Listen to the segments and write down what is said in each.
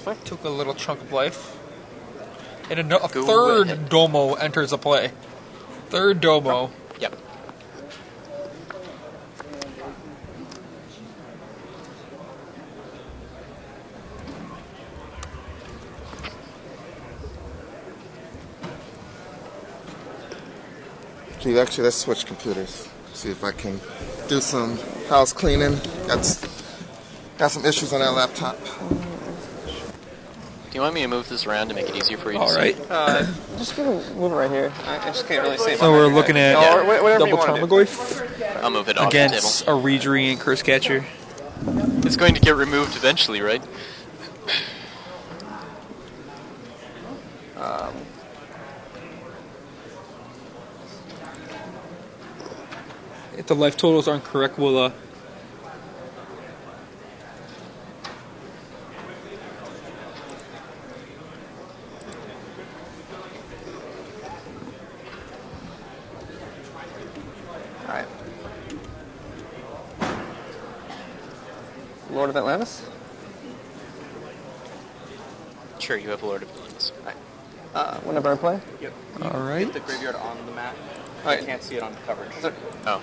Perfect. Took a little chunk of life. And a third domo enters the play. Third domo. Yep. Actually, let's switch computers. See if I can do some house cleaning. Got some issues on that laptop. Do you want me to move this around to make it easier for you to see? Alright. Just move it right here. I just can't really see it. So we're looking at double Tarmogoyf I'll move it off against the table. a Regery and Curse Catcher. It's going to get removed eventually, right? If the life totals aren't correct, we'll Alright. Lord of Atlantis? Sure, you have Lord of Atlantis. Alright. Whenever I play? Yep. Alright. The graveyard on the mat. Alright. I can't see it on coverage. Oh,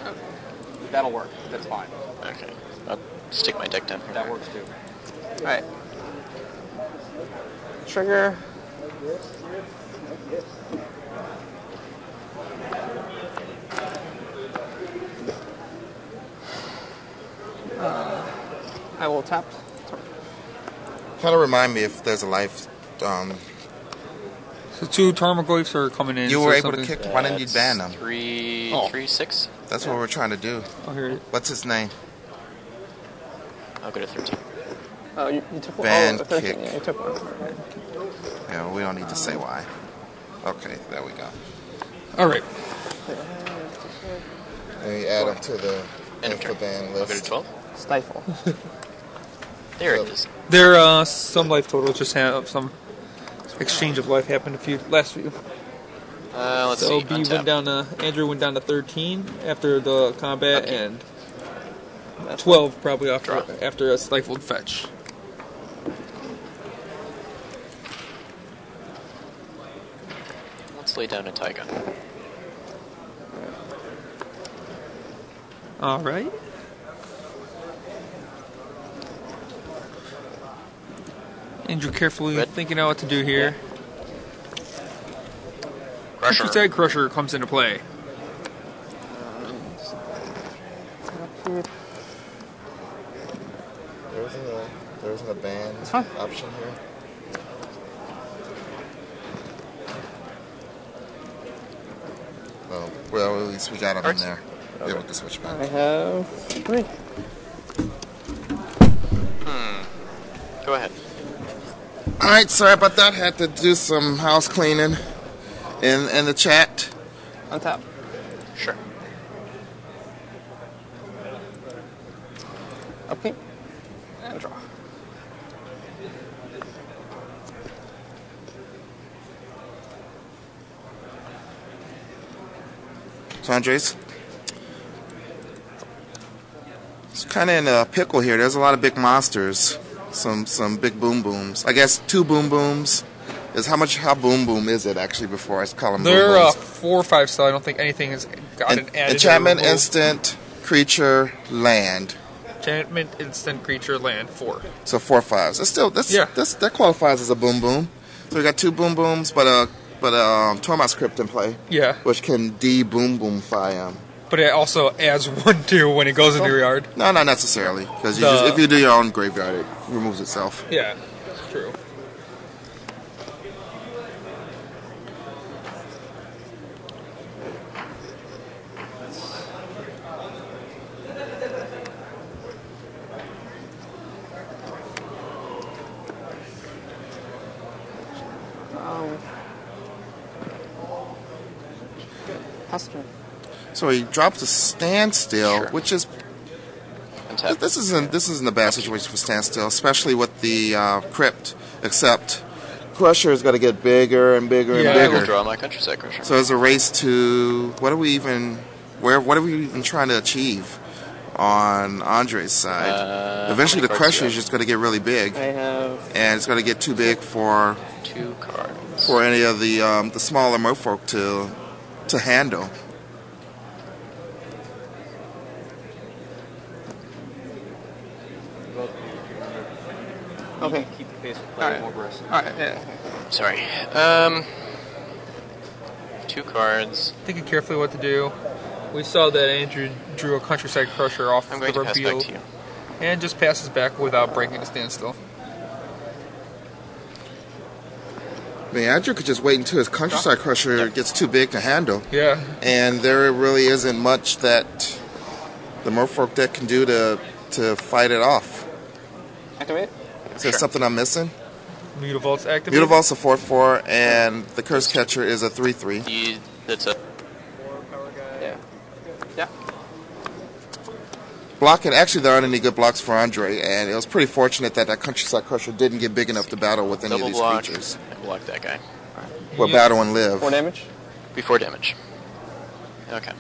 That'll work. That's fine. okay. I'll stick my deck down here. That works too. Alright. Trigger. I will tap. Kind of remind me if there's a life. So 2 Tarmogoyfs are coming in. You so were able something- to kick. Why didn't you ban them? 3-6. That's what we're trying to do. Oh, here. What's his name? I'll go to 13. Oh, you took one. Ban Oh, 13. kick. Yeah, you took one. Okay. Yeah, we don't need to say why. Okay, there we go. Alright. And you add them to the End of turn. ban I'll go to list. 12. Stifle. There it is. There, some life totals just have some exchange of life happened last few. Let's So see. B Untap. went down to Andrew went down to 13 after the combat, Okay. and 12 probably Draw. after a stifled fetch. Let's lay down a Taiga. All right. Andrew carefully Red. thinking out what to do here. Crusher. Side Crusher comes into play. There isn't a ban fine. option here. Oh, well, at least we got them in there. Yeah, we can switch back. I have 3. Go ahead. Alright, sorry about that. Had to do some house cleaning in the chat. Untap. Sure. Upkeep. And draw. So, Andres, it's kind of in a pickle here. There's a lot of big monsters. Some big boom booms. I guess 2 boom booms. How boom boom is it actually before I call them boom They're booms? 4 or 5, so I don't think anything has gotten added. Enchantment, or removed. instant, creature, land. Enchantment, instant, creature, land, 4. So 4 5s. That qualifies as a boom boom. So we got 2 boom booms, but Tormod's Crypt in play. Yeah, Which can de-boom boomify them. but it also adds 1/2 when it goes into your yard. No, not necessarily. Because The- if you do your own graveyard, it removes itself. Yeah, true. Hester. So he drops a standstill, Sure. which is Untap. this isn't a bad situation for standstill, especially with the crypt. Except Crusher is going to get bigger and bigger Yeah, and I will bigger. draw my Countryside Crusher. So there's a race to what are we even trying to achieve? on Andre's side. Eventually, the how many cards Crusher do you is just going to get really big, I have and it's going to get too big for 2 cards. any of the smaller merfolk to handle. okay. Keep the pace with All playing right. more bursts. All right. Yeah. Sorry. 2 cards. Thinking carefully what to do. We saw that Andrew drew a Countryside Crusher off I'm the going to pass reveal back to you. and just passes back without breaking a standstill. I mean, Andrew could just wait until his Countryside Crusher gets too big to handle. Yeah. And there really isn't much that the merfolk deck can do to fight it off. Activate. Is there something I'm missing? Mutavolt's activated. Mutavolt's a 4/4, and the Curse Catcher is a 3/3. That's a Yeah. Yeah. Blocking, actually, there aren't any good blocks for Andre, and it was pretty fortunate that Countryside Crusher didn't get big enough to battle with any of double these block. creatures. And block that guy. Or battle and live. 4 damage. Before damage. Okay.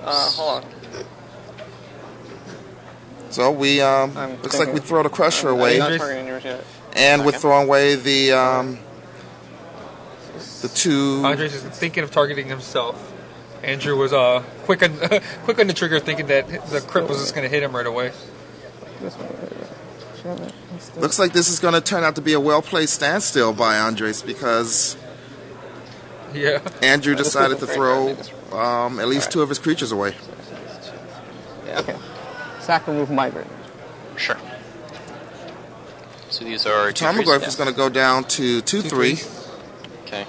Hold on. So we looks like we throw the Crusher away, Not targeting yours yet. and we're throwing away the 2. Andre's just thinking of targeting himself. Andrew was quick on quick on the trigger, thinking that the crit was just going to hit him right away. This one. Looks like this is going to turn out to be a well-placed standstill by Andres, because Yeah. Andrew decided to throw at least 2 of his creatures away. Yeah. Okay. Sack, remove migrant. Sure. So these are 2 Tarmogoyf trees? is going to go down to 2/3. Okay.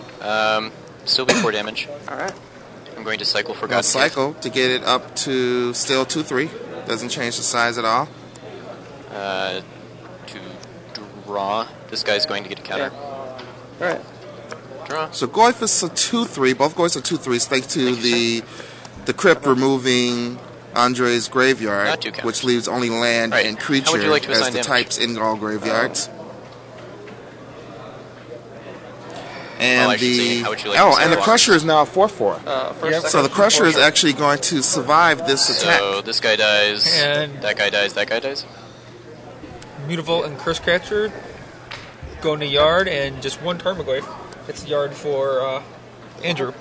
Still before damage. All right. I'm going to cycle for Now God's Gift. cycle to get it up to still 2/3. Doesn't change the size at all. To draw. This guy's going to get a counter. All right. Draw. So Goyf is a 2/3. Both Goyfs are 2/3s thanks to Thank you, the crypt removing Andre's graveyard, Not 2 counters. which leaves only land Right. and How creature would you like to as assign the damage? types in all graveyards. And Well, I should say, how would you like to and assign the block? Crusher is now a 4/4. First, So the Crusher is actually going to survive this attack. So this guy dies. And- that guy dies. That guy dies. Mutavault and Curse Catcher go in the yard, and just 1 Tarmogoyf. It's the yard for Andrew.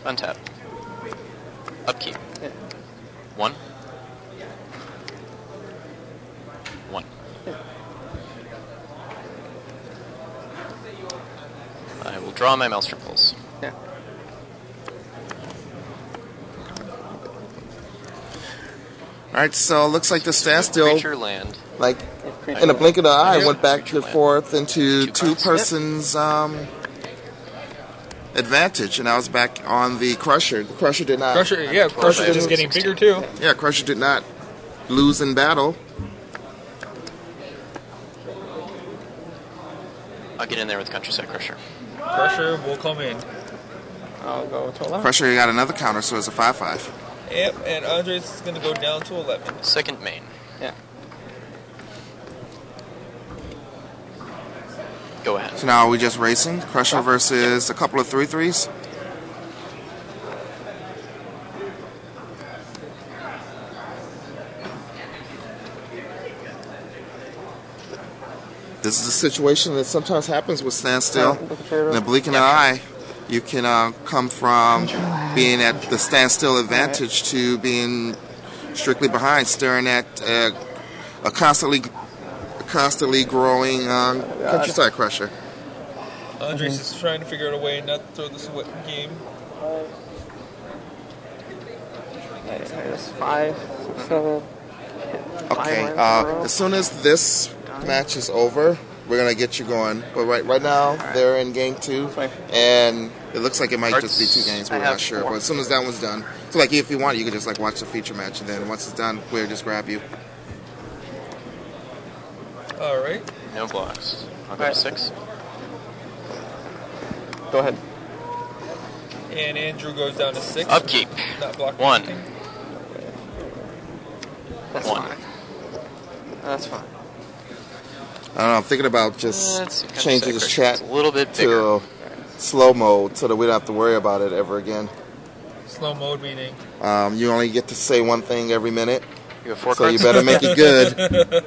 Untap. Upkeep. 1. 1. I will draw my Maelstrom Pulse. Yeah. All right, so it looks like the standstill, Creature land. like in a blink of the eye, Yeah. went back Creature and land. forth into 2 two cards. persons' advantage, and I was back on the Crusher. The Crusher did not. Crusher, yeah, Crusher by just getting 16. bigger too. Yeah, Crusher did not lose in battle. I'll get in there with Countryside Crusher. Crusher will come in. I'll go to 11. Crusher got another counter, so it's a 5/5. Yep, and Andres is going to go down to 11. Second main. Yeah. Go ahead. So now are we just racing? Crusher versus a couple of 3/3s? This is a situation that sometimes happens with standstill. In a blink in the eye, you can come from being at the standstill advantage to being strictly behind, staring at a constantly growing Countryside Crusher. Andres is trying to figure out a way not to throw this game. That's 5, 6, 7. Okay, as soon as this match is over, we're gonna get you going. But right now, they're in game 2, and it looks like it might just be 2 games. We're not sure. But as soon as that one's done, so like if you want, you can just like watch the feature match, and then once it's done, we'll just grab you. All right. No blocks. I'll go to 6. Go ahead. And Andrew goes down to 6. Upkeep. Not blocking 1. anything. That's 1. fine. That's fine. I don't know. I'm thinking about just Let's see, changing this Countryside chat Crusher. It's a little bit bigger. to slow mode so that we don't have to worry about it ever again. Slow mode meaning. You only get to say one thing every minute, You have 4 so cards? you better make it good.